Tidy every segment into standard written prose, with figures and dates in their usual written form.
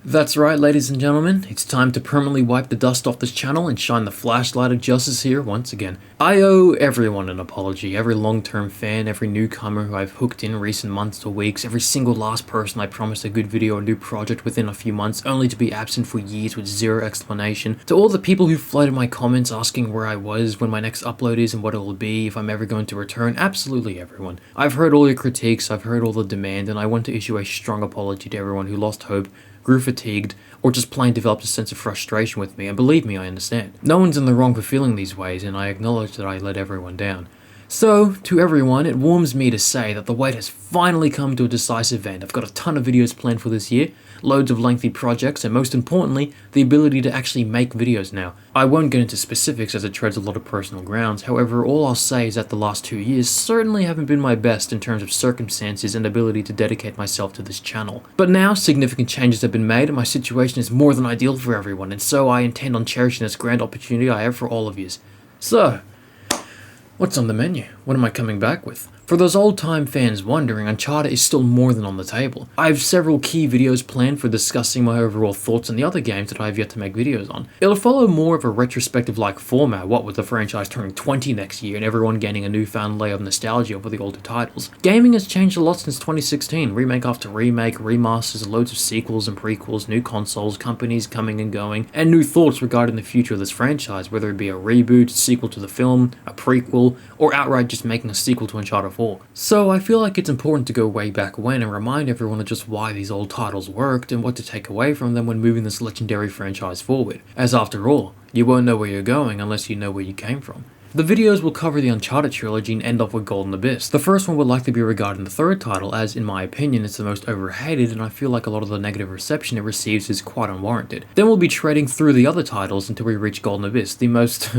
That's right, ladies and gentlemen, it's time to permanently wipe the dust off this channel and shine the flashlight of justice here once again. I owe everyone an apology, every long-term fan, every newcomer who I've hooked in recent months or weeks, every single last person I promised a good video or new project within a few months only to be absent for years with zero explanation, to all the people who flooded my comments asking where I was, when my next upload is and what it will be, if I'm ever going to return, absolutely everyone. I've heard all your critiques, I've heard all the demand, and I want to issue a strong apology to everyone who lost hope, grew fatigued, or just plain developed a sense of frustration with me, and believe me, I understand. No one's in the wrong for feeling these ways, and I acknowledge that I let everyone down. So, to everyone, it warms me to say that the wait has finally come to a decisive end. I've got a ton of videos planned for this year, loads of lengthy projects, and most importantly, the ability to actually make videos now. I won't get into specifics as it treads a lot of personal grounds, however, all I'll say is that the last 2 years certainly haven't been my best in terms of circumstances and ability to dedicate myself to this channel. But now, significant changes have been made and my situation is more than ideal for everyone, and so I intend on cherishing this grand opportunity I have for all of yous. So, what's on the menu? What am I coming back with? For those old-time fans wondering, Uncharted is still more than on the table. I have several key videos planned for discussing my overall thoughts on the other games that I have yet to make videos on. It'll follow more of a retrospective-like format, what with the franchise turning 20 next year and everyone gaining a newfound layer of nostalgia over the older titles. Gaming has changed a lot since 2016, remake after remake, remasters, loads of sequels and prequels, new consoles, companies coming and going, and new thoughts regarding the future of this franchise, whether it be a reboot, sequel to the film, a prequel, or outright just making a sequel to Uncharted 4. So I feel like it's important to go way back when and remind everyone of just why these old titles worked and what to take away from them when moving this legendary franchise forward, as after all, you won't know where you're going unless you know where you came from. The videos will cover the Uncharted trilogy and end off with Golden Abyss. The first one would likely be regarding the third title as, in my opinion, it's the most overhated and I feel like a lot of the negative reception it receives is quite unwarranted. Then we'll be treading through the other titles until we reach Golden Abyss, the most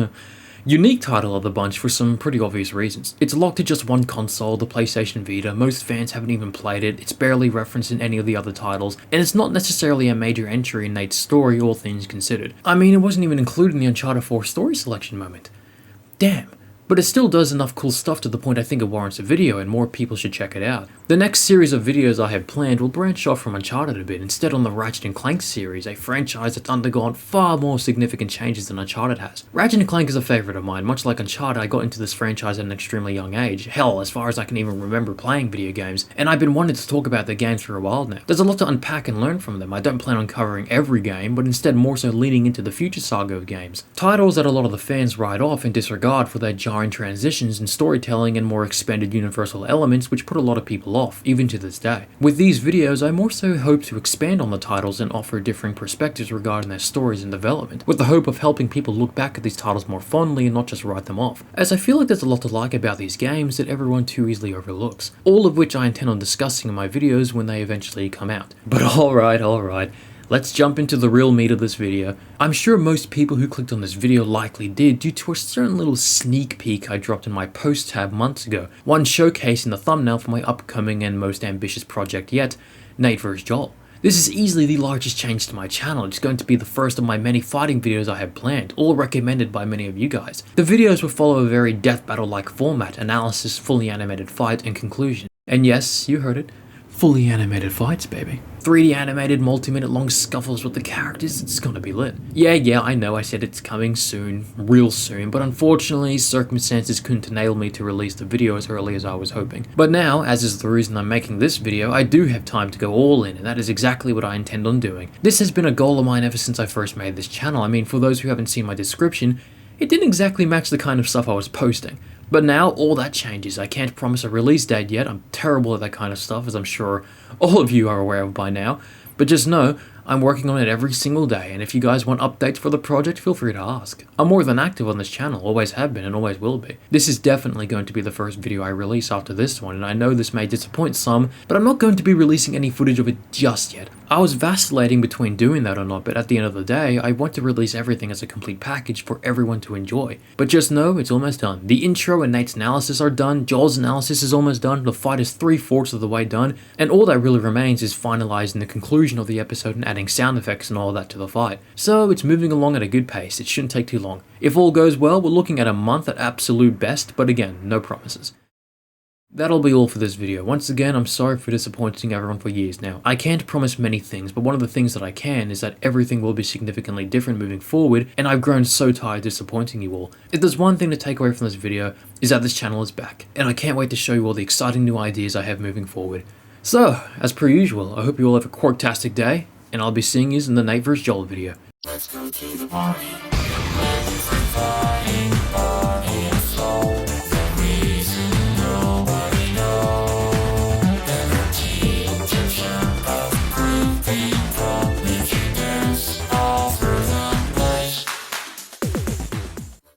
unique title of the bunch for some pretty obvious reasons. It's locked to just one console, the PlayStation Vita, most fans haven't even played it, it's barely referenced in any of the other titles, and it's not necessarily a major entry in Nate's story, all things considered. I mean, it wasn't even included in the Uncharted 4 story selection moment. Damn. But it still does enough cool stuff to the point I think it warrants a video and more people should check it out. The next series of videos I have planned will branch off from Uncharted a bit, instead on the Ratchet and Clank series, a franchise that's undergone far more significant changes than Uncharted has. Ratchet and Clank is a favourite of mine, much like Uncharted I got into this franchise at an extremely young age, hell, as far as I can even remember playing video games, and I've been wanting to talk about their games for a while now. There's a lot to unpack and learn from them. I don't plan on covering every game, but instead more so leaning into the future saga of games. Titles that a lot of the fans write off and disregard for their jarring transitions in storytelling and more expanded universal elements which put a lot of people off, even to this day. With these videos, I more so hope to expand on the titles and offer differing perspectives regarding their stories and development, with the hope of helping people look back at these titles more fondly and not just write them off, as I feel like there's a lot to like about these games that everyone too easily overlooks, all of which I intend on discussing in my videos when they eventually come out. But alright. Let's jump into the real meat of this video. I'm sure most people who clicked on this video likely did due to a certain little sneak peek I dropped in my post tab months ago, one showcasing the thumbnail for my upcoming and most ambitious project yet, Nate vs Joel. This is easily the largest change to my channel. It's going to be the first of my many fighting videos I have planned, all recommended by many of you guys. The videos will follow a very death battle-like format, analysis, fully animated fight, and conclusion. And yes, you heard it. Fully animated fights, baby. 3D animated, multi-minute long scuffles with the characters, it's gonna be lit. Yeah, I know I said it's coming soon, real soon, but unfortunately, circumstances couldn't enable me to release the video as early as I was hoping. But now, as is the reason I'm making this video, I do have time to go all in, and that is exactly what I intend on doing. This has been a goal of mine ever since I first made this channel. I mean, for those who haven't seen my description, it didn't exactly match the kind of stuff I was posting. But now, all that changes. I can't promise a release date yet, I'm terrible at that kind of stuff, as I'm sure all of you are aware of by now, but just know, I'm working on it every single day, and if you guys want updates for the project, feel free to ask. I'm more than active on this channel, always have been and always will be. This is definitely going to be the first video I release after this one, and I know this may disappoint some, but I'm not going to be releasing any footage of it just yet. I was vacillating between doing that or not, but at the end of the day, I want to release everything as a complete package for everyone to enjoy. But just know, it's almost done. The intro and Nate's analysis are done, Joel's analysis is almost done, the fight is 3/4 of the way done, and all that really remains is finalizing the conclusion of the episode and adding sound effects and all that to the fight. So it's moving along at a good pace, it shouldn't take too long. If all goes well, we're looking at a month at absolute best, but again, no promises. That'll be all for this video. Once again, I'm sorry for disappointing everyone for years now. I can't promise many things, but one of the things that I can is that everything will be significantly different moving forward, and I've grown so tired disappointing you all. If there's one thing to take away from this video, is that this channel is back, and I can't wait to show you all the exciting new ideas I have moving forward. So, as per usual, I hope you all have a quirktastic day, and I'll be seeing you in the Nate vs. Joel video. Let's go to the party. Ready for fighting, body and soul.